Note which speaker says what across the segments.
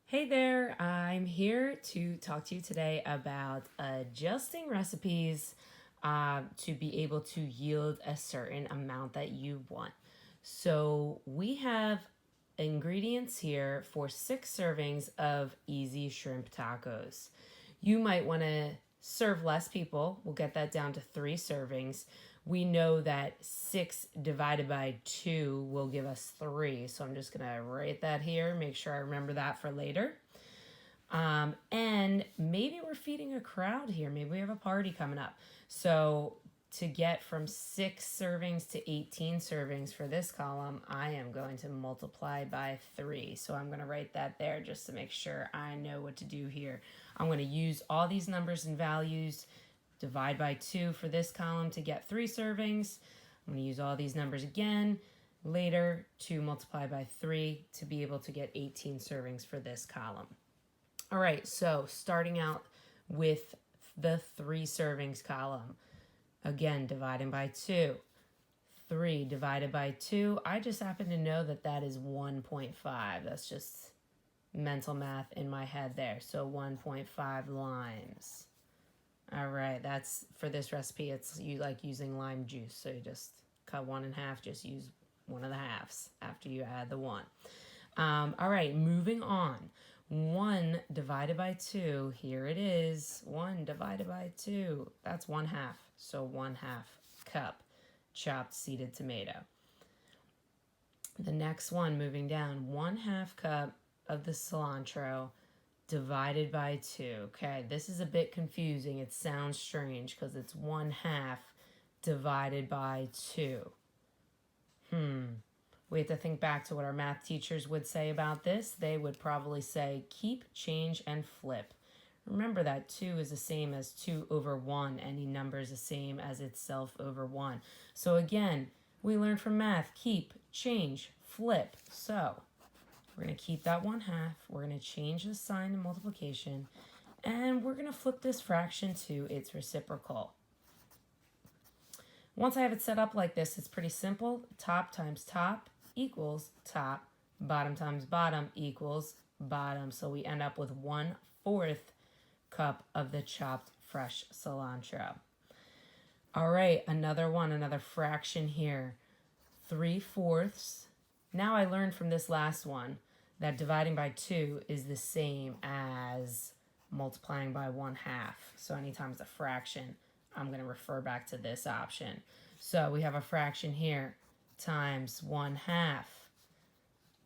Speaker 1: Hey there, I'm here to talk to you today about adjusting recipes to be able to yield a certain amount that you want. So, we have ingredients here for 6 servings of easy shrimp tacos. You might want to serve less people. We'll get that down to 3 servings. We know that 6 divided by 2 will give us 3. So I'm just going to write that here, make sure I remember that for later. And maybe we're feeding a crowd here. Maybe we have a party coming up. So to get from 6 servings to 18 servings for this column, I am going to multiply by 3. So I'm going to write that there just to make sure I know what to do here. I'm going to use all these numbers and values, divide by 2 for this column to get 3 servings. I'm going to use all these numbers again later to multiply by 3 to be able to get 18 servings for this column. All right, so starting out with the 3 servings column. Again, dividing by 2. 3 divided by 2. I just happen to know that that is 1.5. That's just mental math in my head there. So 1.5 limes. All right, that's for this recipe. It's you like using lime juice. So you just cut one in half. Just use one of the halves after you add the one. All right, moving on. 1 divided by 2, here it is. 1 divided by 2, that's 1/2. So 1/2 cup chopped seeded tomato. The next one, moving down, 1/2 cup of the cilantro divided by 2. Okay, this is a bit confusing. It sounds strange because it's 1/2 divided by 2. We have to think back to what our math teachers would say about this. They would probably say, keep, change, and flip. Remember that 2 is the same as 2 over 1. Any number is the same as itself over 1. So again, we learned from math, keep, change, flip. So we're going to keep that 1/2. We're going to change the sign to multiplication. And we're going to flip this fraction to its reciprocal. Once I have it set up like this, it's pretty simple. Top times top equals top. Bottom times bottom equals bottom. So we end up with 1/4 cup of the chopped fresh cilantro. All right, another one, another fraction here. 3/4. Now I learned from this last one that dividing by 2 is the same as multiplying by 1/2. So anytime it's a fraction, I'm going to refer back to this option. So we have a fraction here times 1/2.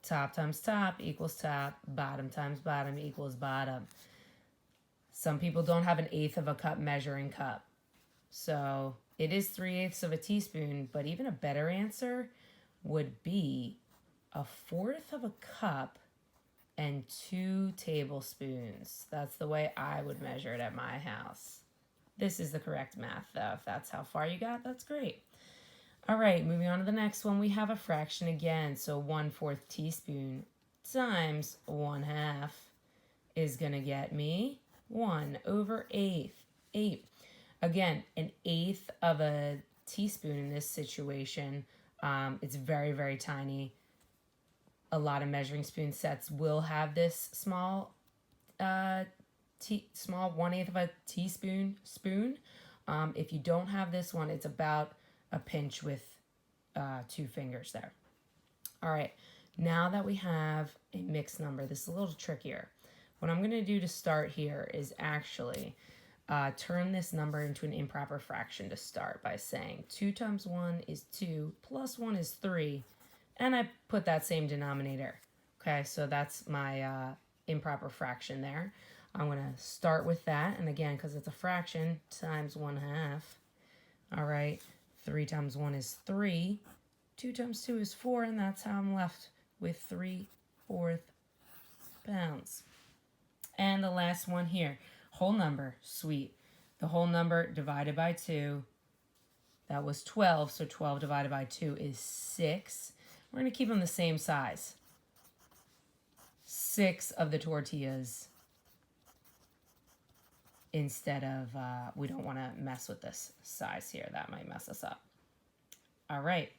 Speaker 1: Top times top equals top. Bottom times bottom equals bottom. Some people don't have 1/8 of a cup measuring cup. So it is 3/8 of a teaspoon, but even a better answer would be 1/4 of a cup and 2 tablespoons. That's the way I would measure it at my house. This is the correct math, though. If that's how far you got, that's great. All right, moving on to the next one, we have a fraction again. So 1/4 teaspoon times 1/2 is going to get me 1/8. Again, 1/8 of a teaspoon in this situation. It's very, very tiny. A lot of measuring spoon sets will have this small 1/8 of a teaspoon spoon. If you don't have this one, it's about a pinch with 2 fingers there. All right, now that we have a mixed number, this is a little trickier. What I'm going to do to start here is actually turn this number into an improper fraction to start by saying 2 times 1 is 2 plus 1 is 3, and I put that same denominator. Okay, so that's my improper fraction there. I'm going to start with that, and again, because it's a fraction, times 1/2. All right, 3 times 1 is 3. 2 times 2 is 4, and that's how I'm left with 3/4 pounds. And the last one here, whole number, sweet. The whole number divided by 2, that was 12, so 12 divided by 2 is 6. We're going to keep them the same size. 6 of the tortillas instead of, we don't want to mess with this size here. That might mess us up. All right.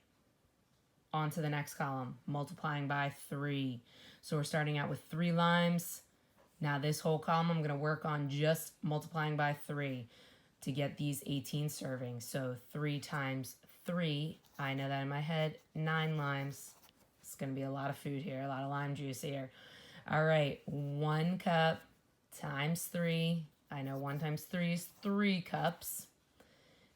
Speaker 1: On to the next column, multiplying by 3. So we're starting out with 3 limes. Now this whole column, I'm going to work on just multiplying by 3 to get these 18 servings. So 3 times 3, I know that in my head, 9 limes. It's going to be a lot of food here, a lot of lime juice here. All right, 1 cup times 3. I know 1 times 3 is 3 cups.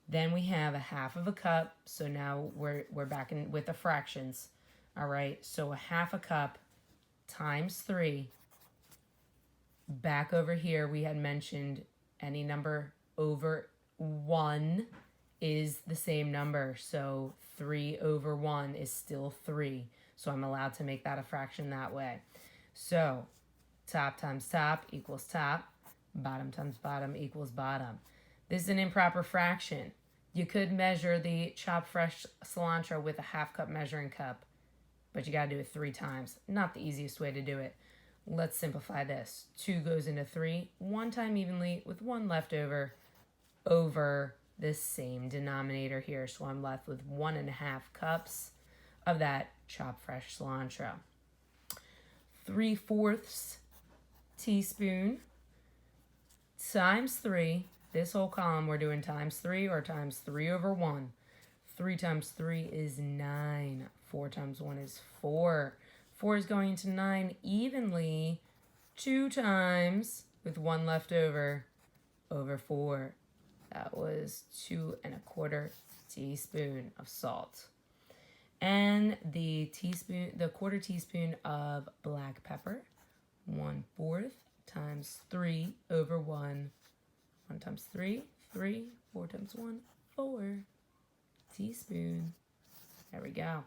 Speaker 1: Then we have a half of a cup. So now we're back in with the fractions. All right, so a half a cup times 3. Back over here, we had mentioned any number over 1 is the same number. So 3 over 1 is still 3. So I'm allowed to make that a fraction that way. So top times top equals top. Bottom times bottom equals bottom. This is an improper fraction. You could measure the chopped fresh cilantro with a half cup measuring cup, but you got to do it 3 times. Not the easiest way to do it. Let's simplify this. 2 goes into 3, 1 time evenly with 1 left over this same denominator here. So I'm left with 1.5 cups of that chopped fresh cilantro. 3/4 teaspoon times 3. This whole column we're doing times 3 or times 3 over 1. 3 times 3 is 9. 4 times 1 is 4. 4 is going into 9 evenly 2 times with 1 left over 4. That was 2¼ teaspoon of salt. And the quarter teaspoon of black pepper. 1/4 times 3 over 1. 1 times 3, 3. 4 times 1, 4 teaspoon. There we go.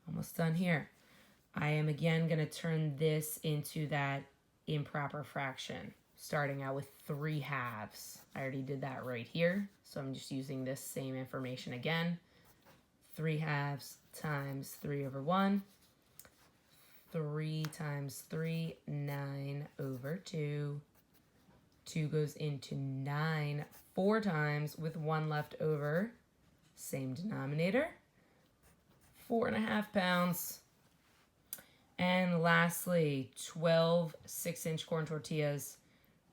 Speaker 1: Almost done here. I am again going to turn this into that improper fraction, starting out with 3/2. I already did that right here, so I'm just using this same information again. 3/2 times 3 over 1. 3 times 3, 9 over 2. 2 goes into 9 4 times with 1 left over. Same denominator. 4.5 pounds. And lastly, 12 6-inch corn tortillas.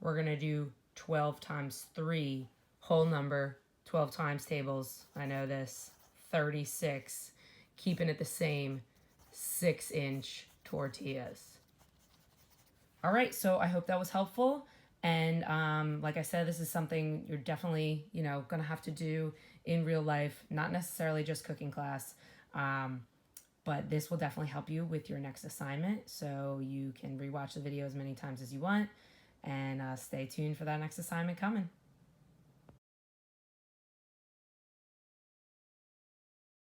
Speaker 1: We're going to do 12 times 3, whole number, 12 times tables. I know this. 36. Keeping it the same, 6-inch tortillas. All right, so I hope that was helpful. And like I said, this is something you're definitely, going to have to do in real life, not necessarily just cooking class. But this will definitely help you with your next assignment. So you can rewatch the video as many times as you want and stay tuned for that next assignment coming.